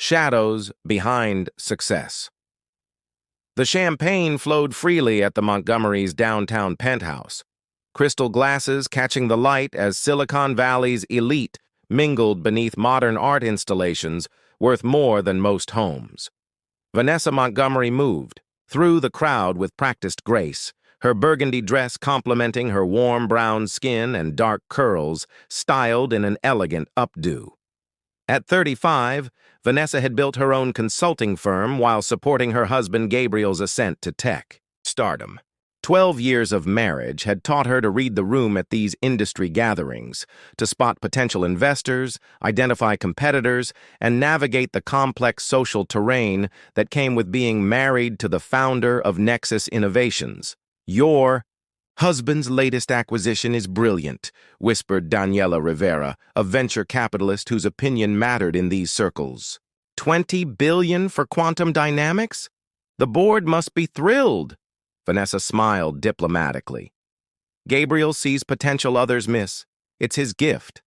Shadows behind success. The champagne flowed freely at the Montgomery's downtown penthouse, crystal glasses catching the light as Silicon Valley's elite mingled beneath modern art installations worth more than most homes. Vanessa Montgomery moved through the crowd with practiced grace, her burgundy dress complementing her warm brown skin and dark curls styled in an elegant updo. At 35, Vanessa had built her own consulting firm while supporting her husband Gabriel's ascent to tech stardom. 12 years of marriage had taught her to read the room at these industry gatherings, to spot potential investors, identify competitors, and navigate the complex social terrain that came with being married to the founder of Nexus Innovations. "Your husband's latest acquisition is brilliant," whispered Daniela Rivera, a venture capitalist whose opinion mattered in these circles. $20 billion for quantum dynamics? The board must be thrilled. Vanessa smiled diplomatically. Gabriel sees potential others miss. It's his gift.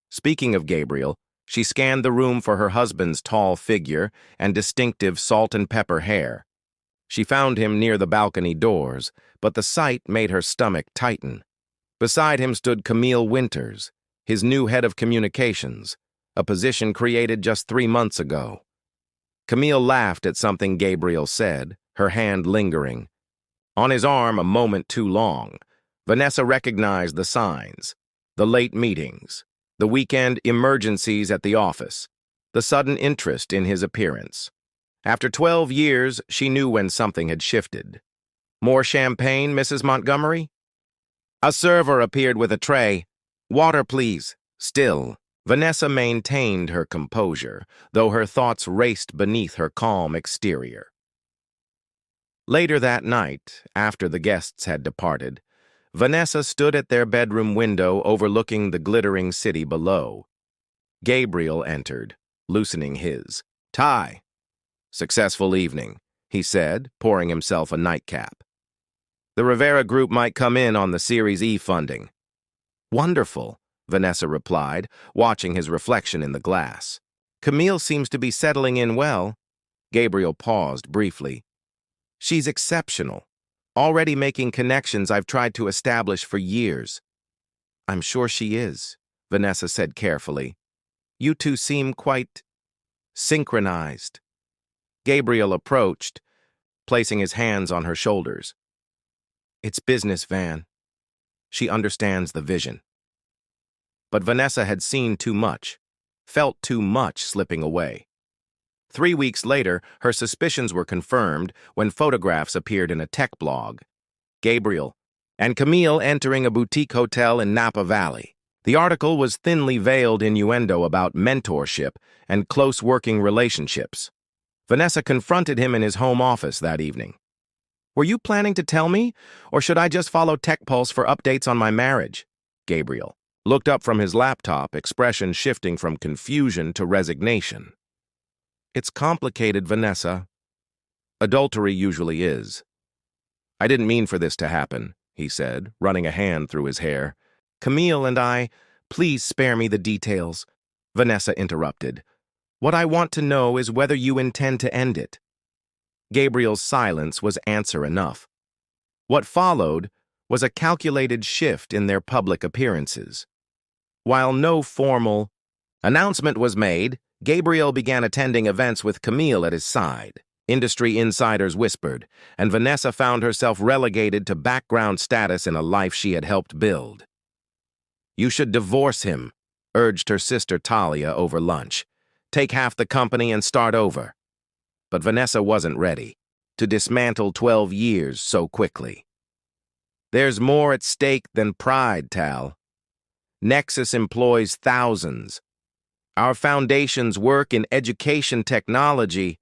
Speaking of Gabriel, she scanned the room for her husband's tall figure and distinctive salt and pepper hair. She found him near the balcony doors, but the sight made her stomach tighten. Beside him stood Camille Winters, his new head of communications, a position created just 3 months ago. Camille laughed at something Gabriel said, her hand lingering. On his arm a moment too long, Vanessa recognized the signs: the late meetings, the weekend emergencies at the office, the sudden interest in his appearance. After 12 years, she knew when something had shifted. "More champagne, Mrs. Montgomery?" A server appeared with a tray. "Water, please." Still, Vanessa maintained her composure, though her thoughts raced beneath her calm exterior. Later that night, after the guests had departed, Vanessa stood at their bedroom window overlooking the glittering city below. Gabriel entered, loosening his tie. "Successful evening," he said, pouring himself a nightcap. "The Rivera Group might come in on the Series E funding." "Wonderful," Vanessa replied, watching his reflection in the glass. "Camille seems to be settling in well." Gabriel paused briefly. "She's exceptional, already making connections I've tried to establish for years." "I'm sure she is," Vanessa said carefully. "You two seem quite synchronized." Gabriel approached, placing his hands on her shoulders. "It's business, Van. She understands the vision." But Vanessa had seen too much, felt too much slipping away. 3 weeks later, her suspicions were confirmed when photographs appeared in a tech blog. Gabriel and Camille entering a boutique hotel in Napa Valley. The article was thinly veiled innuendo about mentorship and close working relationships. Vanessa confronted him in his home office that evening. "Were you planning to tell me, or should I just follow TechPulse for updates on my marriage?" Gabriel looked up from his laptop, expression shifting from confusion to resignation. "It's complicated, Vanessa. Adultery usually is." "I didn't mean for this to happen," he said, running a hand through his hair. "Camille and I, please spare me the details," Vanessa interrupted. "What I want to know is whether you intend to end it." Gabriel's silence was answer enough. What followed was a calculated shift in their public appearances. While no formal announcement was made, Gabriel began attending events with Camille at his side. Industry insiders whispered, and Vanessa found herself relegated to background status in a life she had helped build. "You should divorce him," urged her sister Talia over lunch. "Take half the company and start over." But Vanessa wasn't ready to dismantle 12 years so quickly. "There's more at stake than pride, Tal. Nexus employs thousands. Our foundations work in education technology."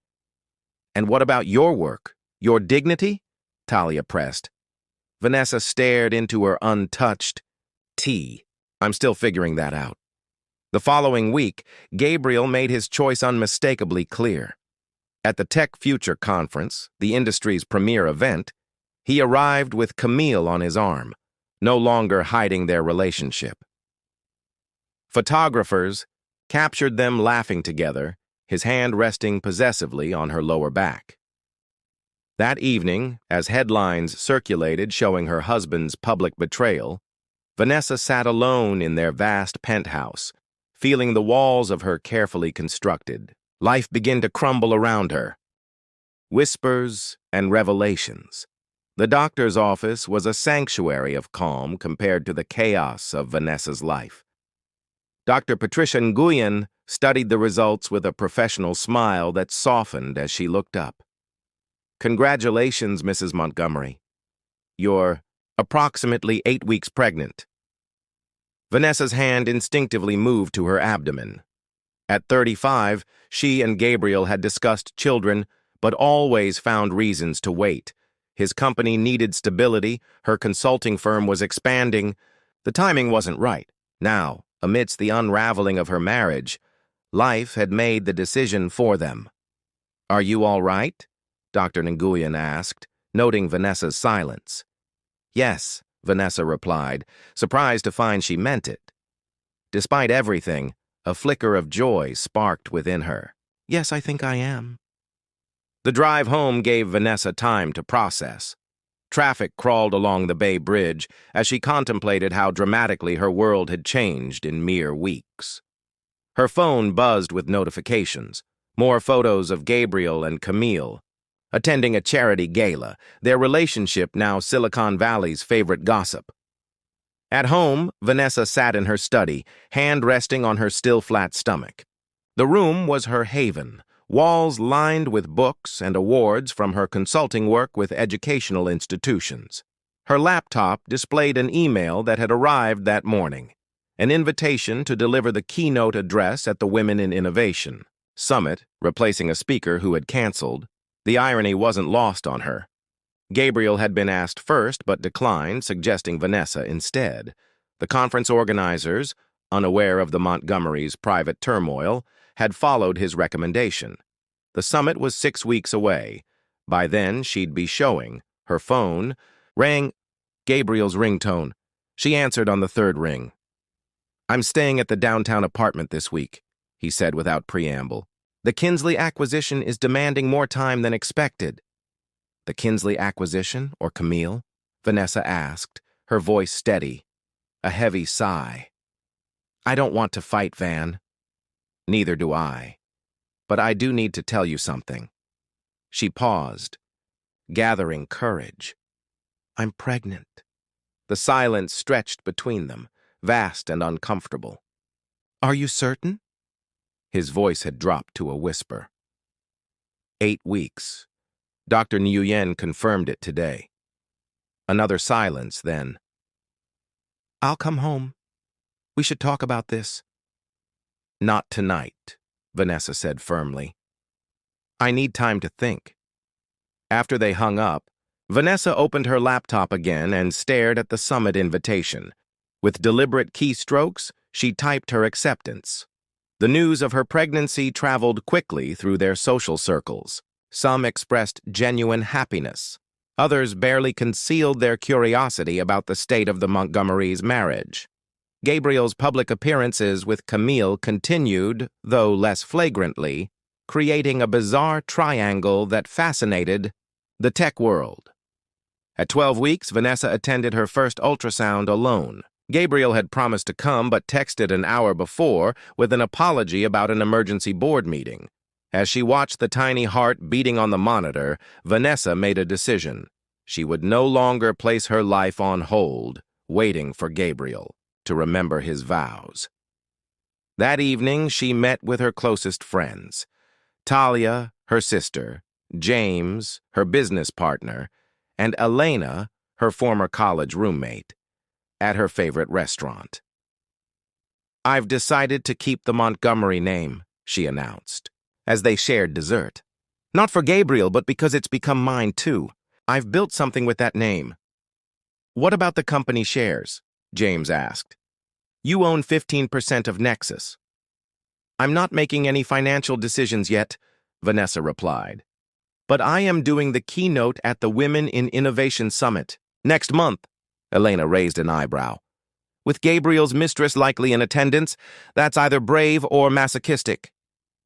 "And what about your work? Your dignity?" Talia pressed. Vanessa stared into her untouched tea. "I'm still figuring that out." The following week, Gabriel made his choice unmistakably clear. At the Tech Future Conference, the industry's premier event, he arrived with Camille on his arm, no longer hiding their relationship. Photographers captured them laughing together, his hand resting possessively on her lower back. That evening, as headlines circulated showing her husband's public betrayal, Vanessa sat alone in their vast penthouse, feeling the walls of her carefully constructed life begin to crumble around her. Whispers and revelations. The doctor's office was a sanctuary of calm compared to the chaos of Vanessa's life. Dr. Patricia Nguyen studied the results with a professional smile that softened as she looked up. "Congratulations, Mrs. Montgomery. You're approximately 8 weeks pregnant." Vanessa's hand instinctively moved to her abdomen. At 35, she and Gabriel had discussed children, but always found reasons to wait. His company needed stability, her consulting firm was expanding. The timing wasn't right. Now, amidst the unraveling of her marriage, life had made the decision for them. "Are you all right?" Dr. Nguyen asked, noting Vanessa's silence. "Yes," Vanessa replied, surprised to find she meant it. Despite everything, a flicker of joy sparked within her. "Yes, I think I am." The drive home gave Vanessa time to process. Traffic crawled along the Bay Bridge as she contemplated how dramatically her world had changed in mere weeks. Her phone buzzed with notifications, more photos of Gabriel and Camille, attending a charity gala, their relationship now Silicon Valley's favorite gossip. At home, Vanessa sat in her study, hand resting on her still flat stomach. The room was her haven, walls lined with books and awards from her consulting work with educational institutions. Her laptop displayed an email that had arrived that morning, an invitation to deliver the keynote address at the Women in Innovation Summit, replacing a speaker who had canceled. The irony wasn't lost on her. Gabriel had been asked first but declined, suggesting Vanessa instead. The conference organizers, unaware of the Montgomerys' private turmoil, had followed his recommendation. The summit was 6 weeks away. By then, she'd be showing. Her phone rang. Gabriel's ringtone. She answered on the third ring. "I'm staying at the downtown apartment this week," he said without preamble. "The Kinsley acquisition is demanding more time than expected." "The Kinsley acquisition, or Camille?" Vanessa asked, her voice steady, a heavy sigh. "I don't want to fight, Van." "Neither do I. But I do need to tell you something." She paused, gathering courage. "I'm pregnant." The silence stretched between them, vast and uncomfortable. "Are you certain?" His voice had dropped to a whisper. 8 weeks. Dr. Nguyen confirmed it today. Another silence, then. "I'll come home. We should talk about this." "Not tonight," Vanessa said firmly. "I need time to think." After they hung up, Vanessa opened her laptop again and stared at the summit invitation. With deliberate keystrokes, she typed her acceptance. The news of her pregnancy traveled quickly through their social circles. Some expressed genuine happiness. Others barely concealed their curiosity about the state of the Montgomerys' marriage. Gabriel's public appearances with Camille continued, though less flagrantly, creating a bizarre triangle that fascinated the tech world. At 12 weeks, Vanessa attended her first ultrasound alone. Gabriel had promised to come but texted an hour before with an apology about an emergency board meeting. As she watched the tiny heart beating on the monitor, Vanessa made a decision. She would no longer place her life on hold, waiting for Gabriel to remember his vows. That evening, she met with her closest friends. Talia, her sister, James, her business partner, and Elena, her former college roommate, at her favorite restaurant. "I've decided to keep the Montgomery name," she announced, as they shared dessert. "Not for Gabriel, but because it's become mine too. I've built something with that name." "What about the company shares?" James asked. "You own 15% of Nexus." "I'm not making any financial decisions yet," Vanessa replied. "But I am doing the keynote at the Women in Innovation Summit next month." Elena raised an eyebrow. "With Gabriel's mistress likely in attendance, that's either brave or masochistic."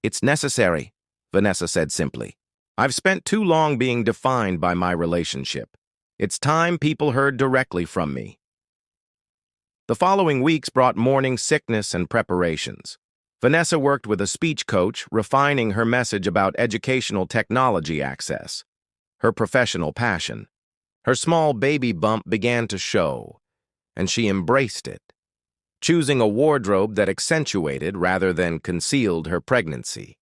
It's necessary, Vanessa said simply. I've spent too long being defined by my relationship. It's time people heard directly from me. The following weeks brought morning sickness and preparations. Vanessa worked with a speech coach, refining her message about educational technology access, her professional passion. Her small baby bump began to show, and she embraced it, choosing a wardrobe that accentuated rather than concealed her pregnancy.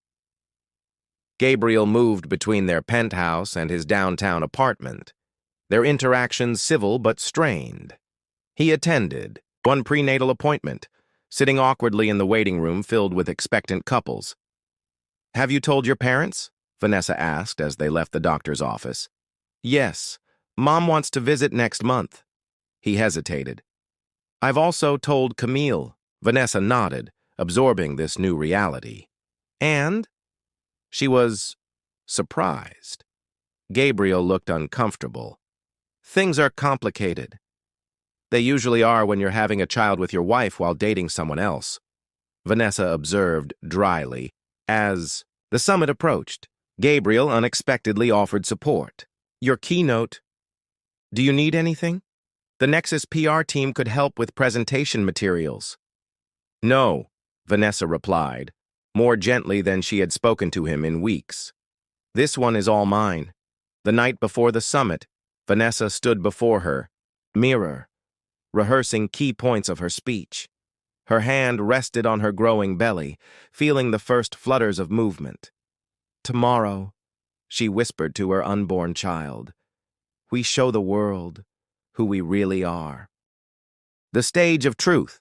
Gabriel moved between their penthouse and his downtown apartment, their interactions civil but strained. He attended one prenatal appointment, sitting awkwardly in the waiting room filled with expectant couples. "Have you told your parents?" Vanessa asked as they left the doctor's office. "Yes. Mom wants to visit next month." He hesitated. "I've also told Camille." Vanessa nodded, absorbing this new reality. "And?" She was surprised. Gabriel looked uncomfortable. "Things are complicated. They usually are when you're having a child with your wife while dating someone else," Vanessa observed dryly. As the summit approached, Gabriel unexpectedly offered support. "Your keynote. Do you need anything? The Nexus PR team could help with presentation materials." "No," Vanessa replied, more gently than she had spoken to him in weeks. "This one is all mine." The night before the summit, Vanessa stood before her mirror, rehearsing key points of her speech. Her hand rested on her growing belly, feeling the first flutters of movement. "Tomorrow," she whispered to her unborn child, "we show the world who we really are." The stage of truth.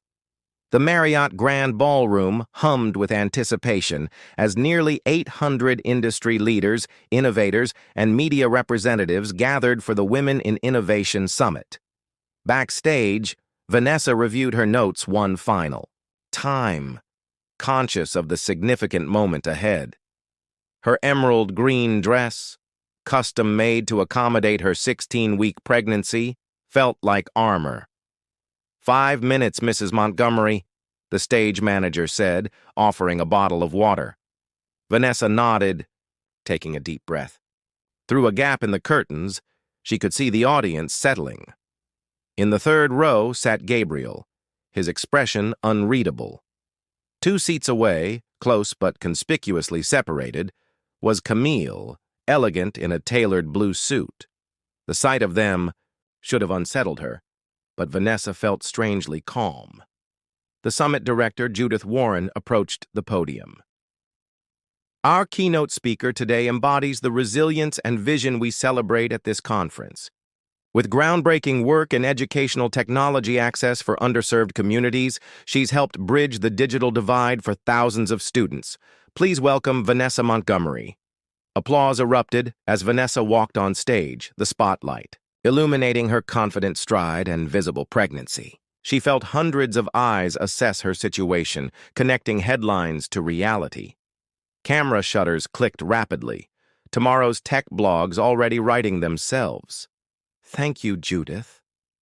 The Marriott Grand Ballroom hummed with anticipation as nearly 800 industry leaders, innovators, and media representatives gathered for the Women in Innovation Summit. Backstage, Vanessa reviewed her notes one final time, conscious of the significant moment ahead. Her emerald green dress, custom-made to accommodate her 16-week pregnancy, felt like armor. "5 minutes, Mrs. Montgomery," the stage manager said, offering a bottle of water. Vanessa nodded, taking a deep breath. Through a gap in the curtains, she could see the audience settling. In the third row sat Gabriel, his expression unreadable. 2 seats away, close but conspicuously separated, was Camille, elegant in a tailored blue suit. The sight of them should have unsettled her, but Vanessa felt strangely calm. The summit director, Judith Warren, approached the podium. "Our keynote speaker today embodies the resilience and vision we celebrate at this conference. With groundbreaking work in educational technology access for underserved communities, she's helped bridge the digital divide for thousands of students. Please welcome Vanessa Montgomery." Applause erupted as Vanessa walked on stage, the spotlight illuminating her confident stride and visible pregnancy. She felt hundreds of eyes assess her situation, connecting headlines to reality. Camera shutters clicked rapidly, tomorrow's tech blogs already writing themselves. "Thank you, Judith,"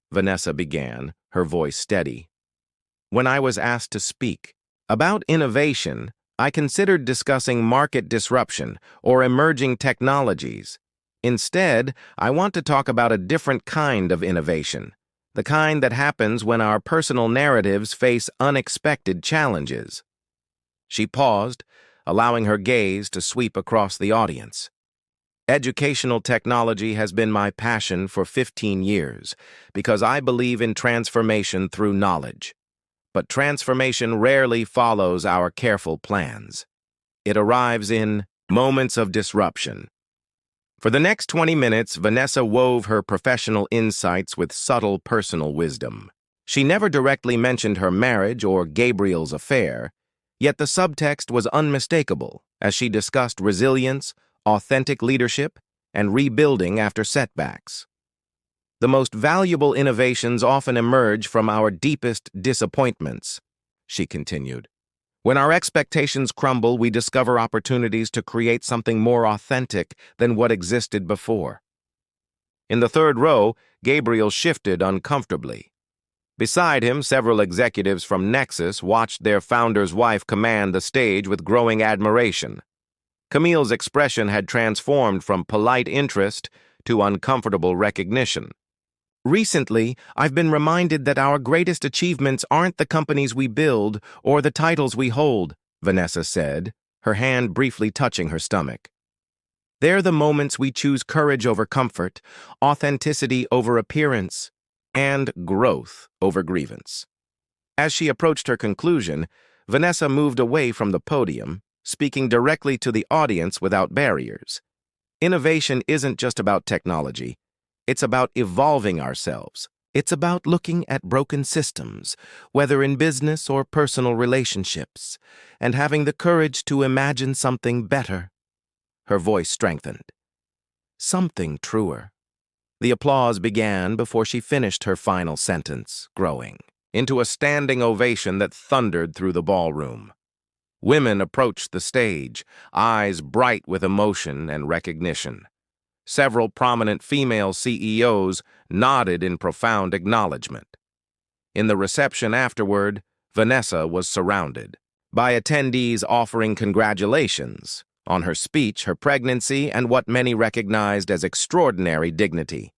Vanessa began, her voice steady. "When I was asked to speak about innovation, I considered discussing market disruption or emerging technologies. Instead, I want to talk about a different kind of innovation, the kind that happens when our personal narratives face unexpected challenges." She paused, allowing her gaze to sweep across the audience. "Educational technology has been my passion for 15 years because I believe in transformation through knowledge. But transformation rarely follows our careful plans. It arrives in moments of disruption." For the next 20 minutes, Vanessa wove her professional insights with subtle personal wisdom. She never directly mentioned her marriage or Gabriel's affair, yet the subtext was unmistakable as she discussed resilience, authentic leadership, and rebuilding after setbacks. "The most valuable innovations often emerge from our deepest disappointments," she continued. "When our expectations crumble, we discover opportunities to create something more authentic than what existed before." In the third row, Gabriel shifted uncomfortably. Beside him, several executives from Nexus watched their founder's wife command the stage with growing admiration. Camille's expression had transformed from polite interest to uncomfortable recognition. Recently, I've been reminded that our greatest achievements aren't the companies we build or the titles we hold, Vanessa said, her hand briefly touching her stomach. They're the moments we choose courage over comfort, authenticity over appearance, and growth over grievance. As she approached her conclusion, Vanessa moved away from the podium, speaking directly to the audience without barriers. Innovation isn't just about technology. It's about evolving ourselves. It's about looking at broken systems, whether in business or personal relationships, and having the courage to imagine something better. Her voice strengthened. Something truer. The applause began before she finished her final sentence, growing into a standing ovation that thundered through the ballroom. Women approached the stage, eyes bright with emotion and recognition. Several prominent female CEOs nodded in profound acknowledgement. In the reception afterward, Vanessa was surrounded by attendees offering congratulations on her speech, her pregnancy, and what many recognized as extraordinary dignity.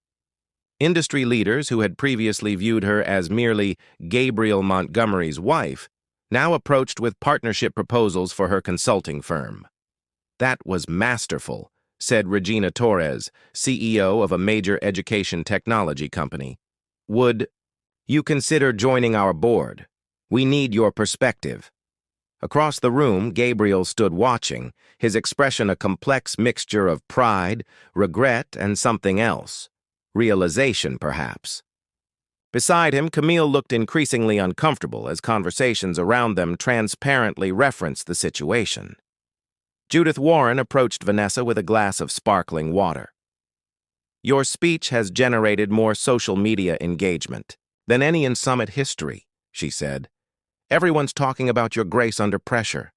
Industry leaders who had previously viewed her as merely Gabriel Montgomery's wife now approached with partnership proposals for her consulting firm. That was masterful, said Regina Torres, CEO of a major education technology company. Would you consider joining our board? We need your perspective. Across the room, Gabriel stood watching, his expression a complex mixture of pride, regret, and something else. Realization, perhaps. Beside him, Camille looked increasingly uncomfortable as conversations around them transparently referenced the situation. Judith Warren approached Vanessa with a glass of sparkling water. Your speech has generated more social media engagement than any in summit history, she said. Everyone's talking about your grace under pressure.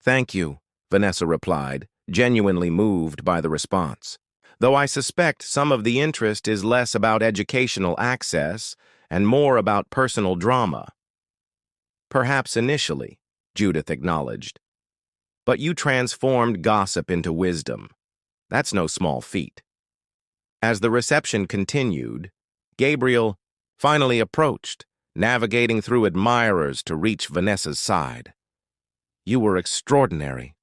Thank you, Vanessa replied, genuinely moved by the response. Though I suspect some of the interest is less about educational access and more about personal drama. Perhaps initially, Judith acknowledged. But you transformed gossip into wisdom. That's no small feat. As the reception continued, Gabriel finally approached, navigating through admirers to reach Vanessa's side. You were extraordinary,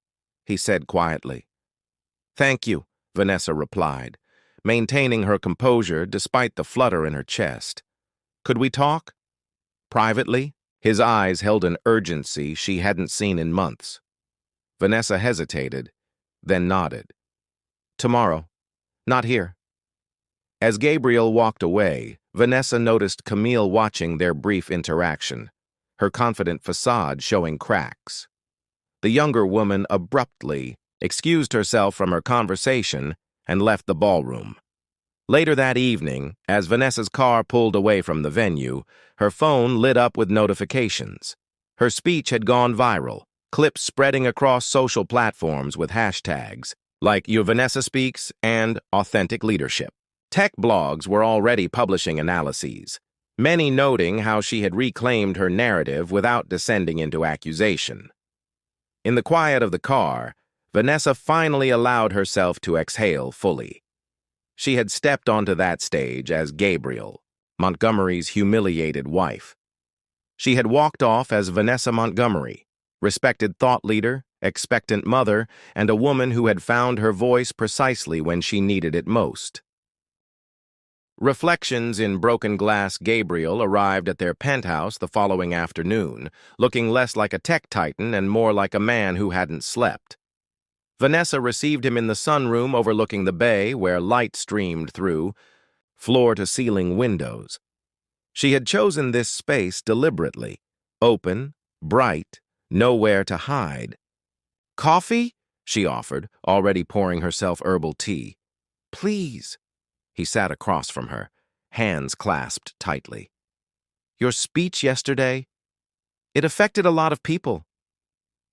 he said quietly. Thank you, Vanessa replied, maintaining her composure despite the flutter in her chest. Could we talk? Privately? His eyes held an urgency she hadn't seen in months. Vanessa hesitated, then nodded. Tomorrow. Not here. As Gabriel walked away, Vanessa noticed Camille watching their brief interaction, her confident facade showing cracks. The younger woman abruptly excused herself from her conversation and left the ballroom. Later that evening, as Vanessa's car pulled away from the venue, her phone lit up with notifications. Her speech had gone viral, clips spreading across social platforms with hashtags like Your Vanessa Speaks and Authentic Leadership. Tech blogs were already publishing analyses, many noting how she had reclaimed her narrative without descending into accusation. In the quiet of the car, Vanessa finally allowed herself to exhale fully. She had stepped onto that stage as Gabriel, Montgomery's humiliated wife. She had walked off as Vanessa Montgomery, respected thought leader, expectant mother, and a woman who had found her voice precisely when she needed it most. Reflections in Broken Glass Gabriel arrived at their penthouse the following afternoon, looking less like a tech titan and more like a man who hadn't slept. Vanessa received him in the sunroom overlooking the bay where light streamed through floor-to-ceiling windows. She had chosen this space deliberately, open, bright, nowhere to hide. Coffee? She offered, already pouring herself herbal tea. Please. He sat across from her, hands clasped tightly. Your speech yesterday? It affected a lot of people.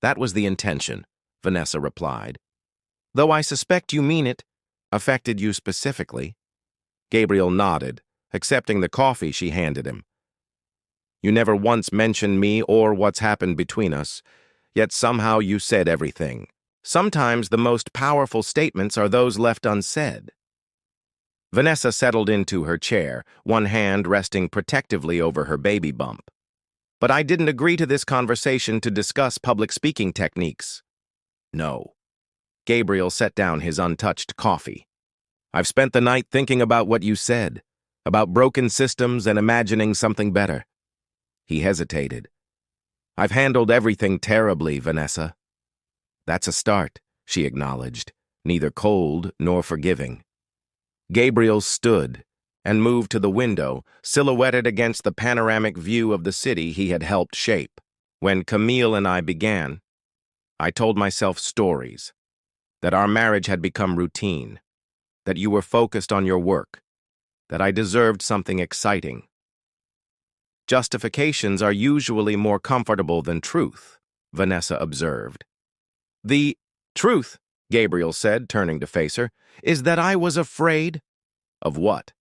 That was the intention, Vanessa replied. Though I suspect you mean it, affected you specifically. Gabriel nodded, accepting the coffee she handed him. You never once mentioned me or what's happened between us, yet somehow you said everything. Sometimes the most powerful statements are those left unsaid. Vanessa settled into her chair, one hand resting protectively over her baby bump. But I didn't agree to this conversation to discuss public speaking techniques. No. Gabriel set down his untouched coffee. I've spent the night thinking about what you said, about broken systems and imagining something better. He hesitated. I've handled everything terribly, Vanessa. That's a start, she acknowledged, neither cold nor forgiving. Gabriel stood and moved to the window, silhouetted against the panoramic view of the city he had helped shape. When Camille and I began, I told myself stories, that our marriage had become routine, that you were focused on your work, that I deserved something exciting. Justifications are usually more comfortable than truth, Vanessa observed. The truth, Gabriel said, turning to face her, is that I was afraid. Of what?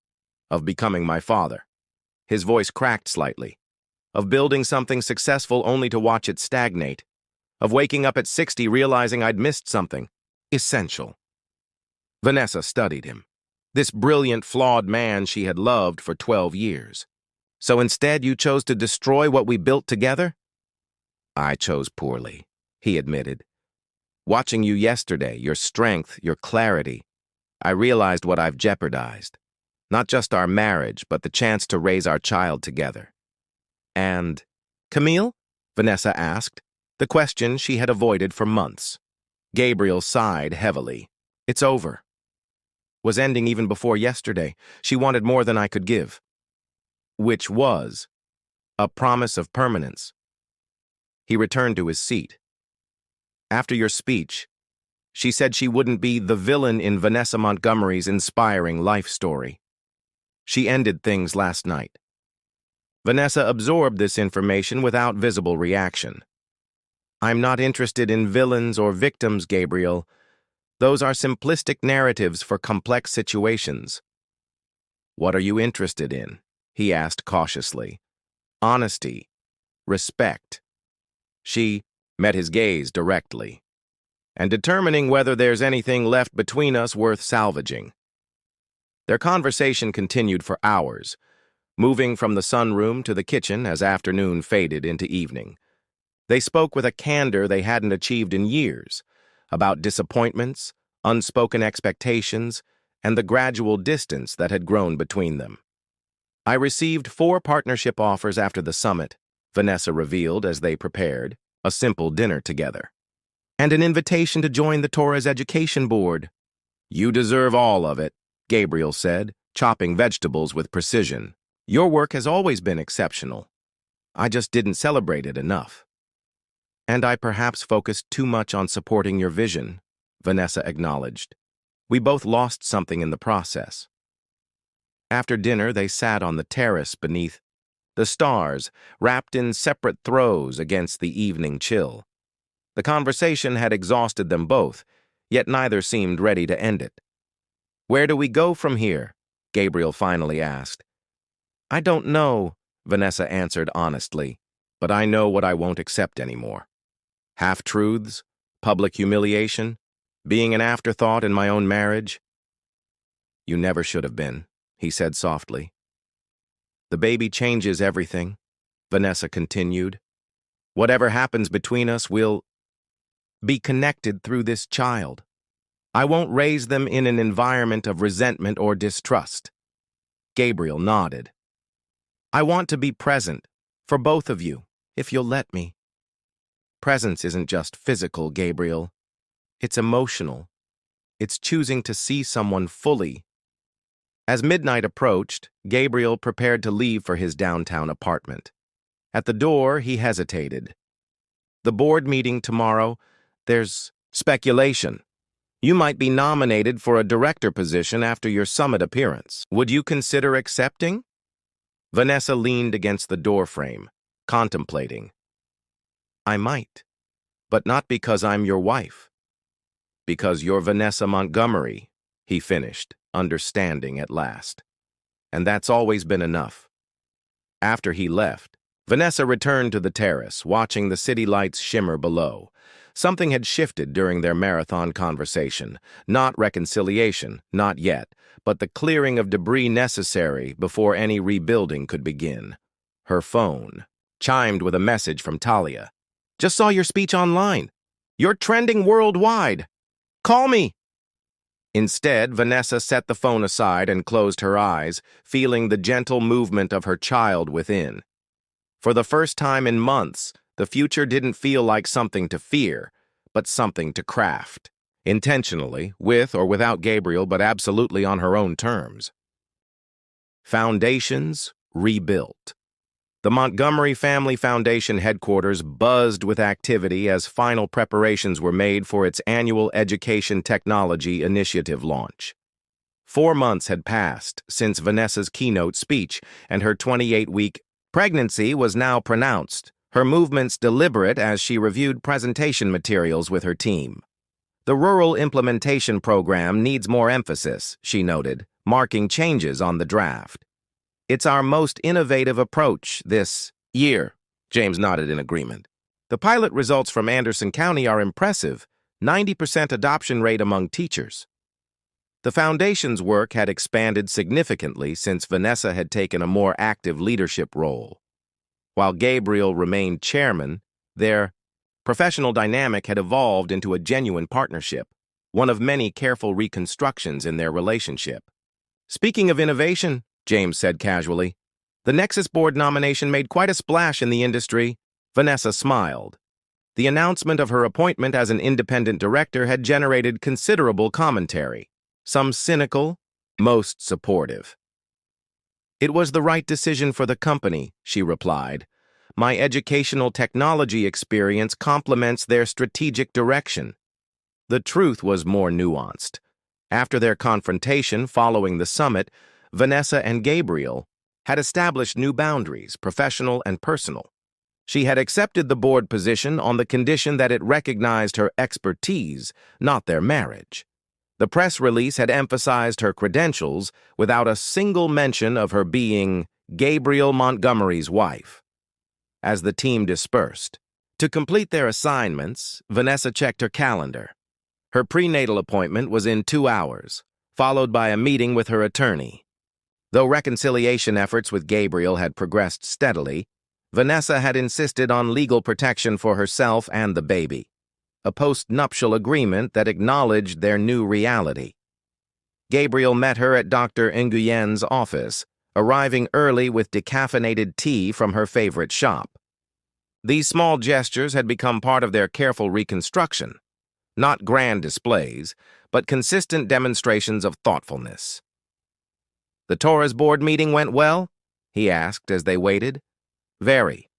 Of becoming my father. His voice cracked slightly. Of building something successful only to watch it stagnate. Of waking up at 60 realizing I'd missed something essential. Vanessa studied him. This brilliant, flawed man she had loved for 12 years. So instead you chose to destroy what we built together? I chose poorly, he admitted. Watching you yesterday, your strength, your clarity, I realized what I've jeopardized. Not just our marriage, but the chance to raise our child together. And Camille? Vanessa asked, the question she had avoided for months. Gabriel sighed heavily. It's over. Was ending even before yesterday. She wanted more than I could give. Which was a promise of permanence. He returned to his seat. After your speech, she said she wouldn't be the villain in Vanessa Montgomery's inspiring life story. She ended things last night. Vanessa absorbed this information without visible reaction. I'm not interested in villains or victims, Gabriel. Those are simplistic narratives for complex situations. What are you interested in? He asked cautiously. Honesty. Respect. She met his gaze directly. And determining whether there's anything left between us worth salvaging. Their conversation continued for hours, moving from the sunroom to the kitchen as afternoon faded into evening. They spoke with a candor they hadn't achieved in years, about disappointments, unspoken expectations, and the gradual distance that had grown between them. I received 4 partnership offers after the summit, Vanessa revealed as they prepared a simple dinner together. And an invitation to join the Torres Education Board. You deserve all of it, Gabriel said, chopping vegetables with precision. Your work has always been exceptional. I just didn't celebrate it enough. And I perhaps focused too much on supporting your vision, Vanessa acknowledged. We both lost something in the process. After dinner, they sat on the terrace beneath the stars, wrapped in separate throws against the evening chill. The conversation had exhausted them both, yet neither seemed ready to end it. Where do we go from here? Gabriel finally asked. I don't know, Vanessa answered honestly, but I know what I won't accept anymore. Half-truths, public humiliation, being an afterthought in my own marriage. You never should have been, he said softly. The baby changes everything, Vanessa continued. Whatever happens between us will be connected through this child. I won't raise them in an environment of resentment or distrust. Gabriel nodded. I want to be present for both of you, if you'll let me. Presence isn't just physical, Gabriel. It's emotional. It's choosing to see someone fully. As midnight approached, Gabriel prepared to leave for his downtown apartment. At the door, he hesitated. The board meeting tomorrow, there's speculation. You might be nominated for a director position after your summit appearance. Would you consider accepting? Vanessa leaned against the doorframe, contemplating. I might, but not because I'm your wife. Because you're Vanessa Montgomery, he finished, understanding at last. And that's always been enough. After he left, Vanessa returned to the terrace, watching the city lights shimmer below. Something had shifted during their marathon conversation. Not reconciliation, not yet, but the clearing of debris necessary before any rebuilding could begin. Her phone chimed with a message from Talia. "Just saw your speech online. You're trending worldwide. Call me." Instead, Vanessa set the phone aside and closed her eyes, feeling the gentle movement of her child within. For the first time in months, the future didn't feel like something to fear, but something to craft. Intentionally, with or without Gabriel, but absolutely on her own terms. Foundations rebuilt. The Montgomery Family Foundation headquarters buzzed with activity as final preparations were made for its annual Education Technology Initiative launch. 4 months had passed since Vanessa's keynote speech, and her 28-week pregnancy was now pronounced, her movements deliberate as she reviewed presentation materials with her team. "The rural implementation program needs more emphasis," she noted, marking changes on the draft. "It's our most innovative approach this year," James nodded in agreement. "The pilot results from Anderson County are impressive, 90% adoption rate among teachers." The foundation's work had expanded significantly since Vanessa had taken a more active leadership role. While Gabriel remained chairman, their professional dynamic had evolved into a genuine partnership, one of many careful reconstructions in their relationship. "Speaking of innovation," James said casually, "the Nexus Board nomination made quite a splash in the industry." Vanessa smiled. The announcement of her appointment as an independent director had generated considerable commentary, some cynical, most supportive. "It was the right decision for the company," she replied. "My educational technology experience complements their strategic direction." The truth was more nuanced. After their confrontation following the summit, Vanessa and Gabriel had established new boundaries, professional and personal. She had accepted the board position on the condition that it recognized her expertise, not their marriage. The press release had emphasized her credentials without a single mention of her being Gabriel Montgomery's wife. As the team dispersed, to complete their assignments, Vanessa checked her calendar. Her prenatal appointment was in 2 hours, followed by a meeting with her attorney. Though reconciliation efforts with Gabriel had progressed steadily, Vanessa had insisted on legal protection for herself and the baby, a post-nuptial agreement that acknowledged their new reality. Gabriel met her at Dr. Nguyyen's office, arriving early with decaffeinated tea from her favorite shop. These small gestures had become part of their careful reconstruction, not grand displays, but consistent demonstrations of thoughtfulness. "The Torres board meeting went well?" he asked as they waited. "Very.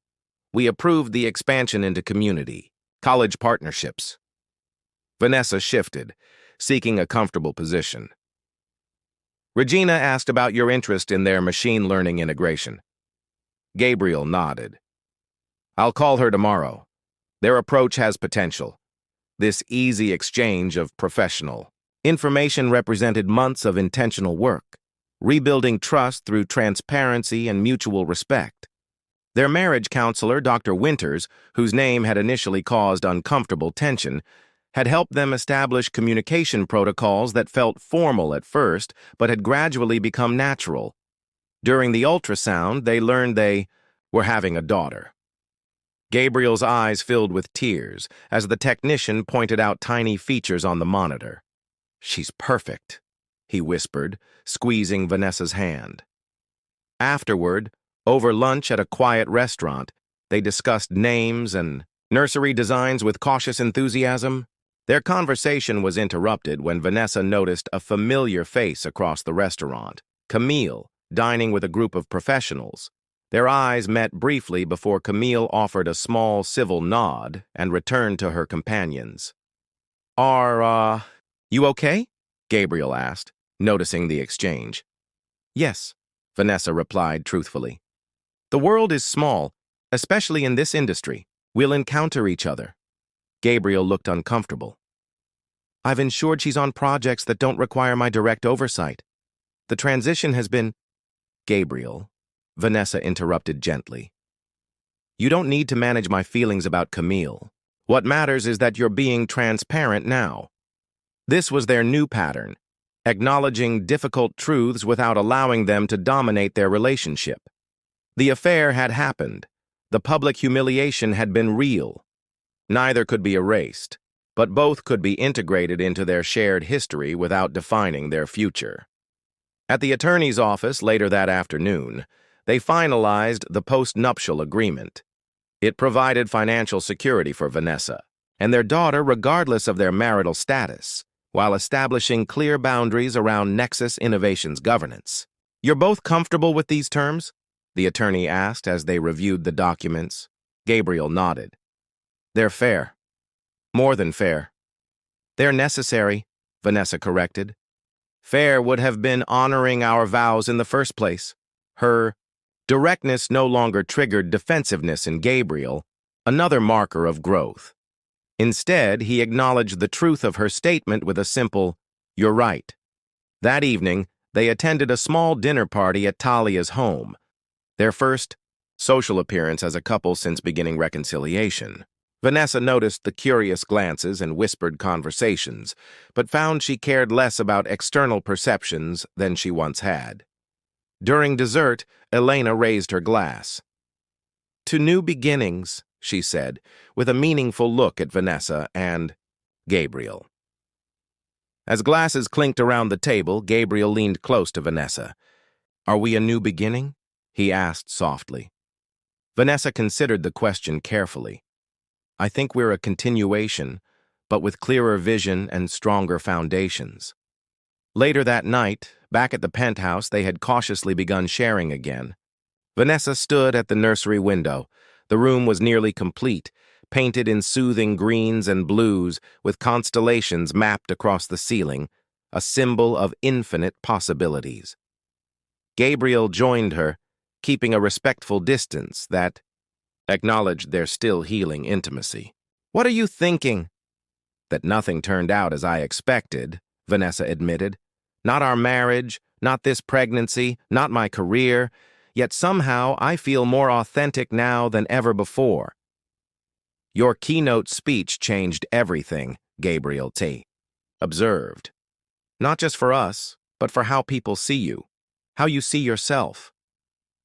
We approved the expansion into community, college partnerships." Vanessa shifted, seeking a comfortable position. "Regina asked about your interest in their machine learning integration." Gabriel nodded. "I'll call her tomorrow. Their approach has potential." This easy exchange of professional information represented months of intentional work, rebuilding trust through transparency and mutual respect. Their marriage counselor, Dr. Winters, whose name had initially caused uncomfortable tension, had helped them establish communication protocols that felt formal at first but had gradually become natural. During the ultrasound, they learned they were having a daughter. Gabriel's eyes filled with tears as the technician pointed out tiny features on the monitor. "She's perfect," he whispered, squeezing Vanessa's hand. Afterward, over lunch at a quiet restaurant, they discussed names and nursery designs with cautious enthusiasm. Their conversation was interrupted when Vanessa noticed a familiar face across the restaurant, Camille, dining with a group of professionals. Their eyes met briefly before Camille offered a small civil nod and returned to her companions. "Are, you okay?" Gabriel asked, noticing the exchange. "Yes," Vanessa replied truthfully. "The world is small, especially in this industry. We'll encounter each other." Gabriel looked uncomfortable. "I've ensured she's on projects that don't require my direct oversight. The transition has been—" "Gabriel," Vanessa interrupted gently. You don't need to manage my feelings about Camille. What matters is that you're being transparent now. This was their new pattern, acknowledging difficult truths without allowing them to dominate their relationship. The affair had happened. The public humiliation had been real. Neither could be erased, but both could be integrated into their shared history without defining their future. At the attorney's office later that afternoon, they finalized the post-nuptial agreement. It provided financial security for Vanessa and their daughter regardless of their marital status, while establishing clear boundaries around Nexus Innovations governance. You're both comfortable with these terms? The attorney asked as they reviewed the documents. Gabriel nodded. They're fair. More than fair. They're necessary, Vanessa corrected. Fair would have been honoring our vows in the first place. Her directness no longer triggered defensiveness in Gabriel, another marker of growth. Instead, he acknowledged the truth of her statement with a simple, "You're right." That evening, they attended a small dinner party at Talia's home, their first social appearance as a couple since beginning reconciliation. Vanessa noticed the curious glances and whispered conversations, but found she cared less about external perceptions than she once had. During dessert, Elena raised her glass. "To new beginnings," she said, with a meaningful look at Vanessa and Gabriel. As glasses clinked around the table, Gabriel leaned close to Vanessa. "Are we a new beginning?" he asked softly. Vanessa considered the question carefully. "I think we're a continuation, but with clearer vision and stronger foundations." Later that night, back at the penthouse, they had cautiously begun sharing again. Vanessa stood at the nursery window. The room was nearly complete, painted in soothing greens and blues with constellations mapped across the ceiling, a symbol of infinite possibilities. Gabriel joined her, keeping a respectful distance that acknowledged their still healing intimacy. "What are you thinking?" "That nothing turned out as I expected," Vanessa admitted. "Not our marriage, not this pregnancy, not my career, yet somehow I feel more authentic now than ever before." "Your keynote speech changed everything," Gabriel T. observed. "Not just for us, but for how people see you, how you see yourself."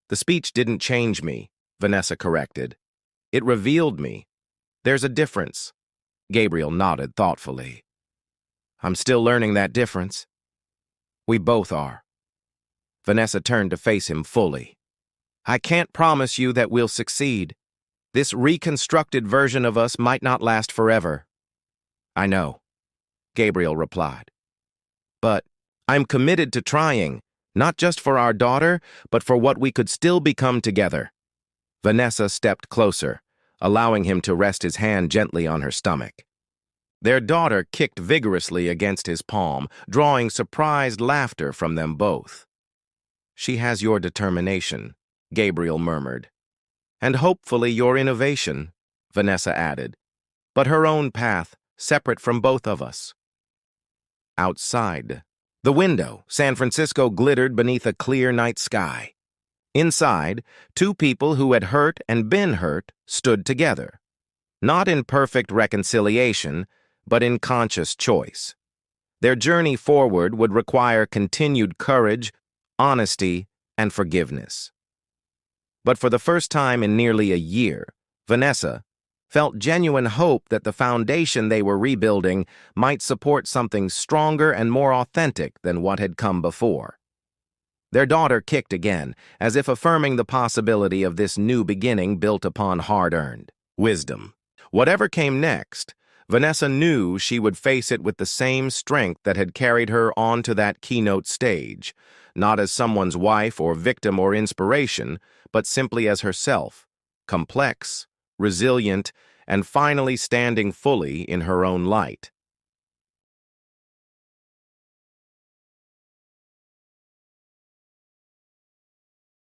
"The speech didn't change me," Vanessa corrected. "It revealed me. There's a difference." Gabriel nodded thoughtfully. "I'm still learning that difference." "We both are." Vanessa turned to face him fully. "I can't promise you that we'll succeed. This reconstructed version of us might not last forever." "I know," Gabriel replied. "But I'm committed to trying, not just for our daughter, but for what we could still become together." Vanessa stepped closer, allowing him to rest his hand gently on her stomach. Their daughter kicked vigorously against his palm, drawing surprised laughter from them both. "She has your determination," Gabriel murmured. "And hopefully your innovation," Vanessa added. "But her own path, separate from both of us." Outside. The window, San Francisco, glittered beneath a clear night sky. Inside, two people who had hurt and been hurt stood together. Not in perfect reconciliation, but in conscious choice. Their journey forward would require continued courage, honesty, and forgiveness. But for the first time in nearly a year, Vanessa felt genuine hope that the foundation they were rebuilding might support something stronger and more authentic than what had come before. Their daughter kicked again, as if affirming the possibility of this new beginning built upon hard-earned wisdom. Whatever came next, Vanessa knew she would face it with the same strength that had carried her onto that keynote stage, not as someone's wife or victim or inspiration, but simply as herself, complex, resilient, and finally standing fully in her own light.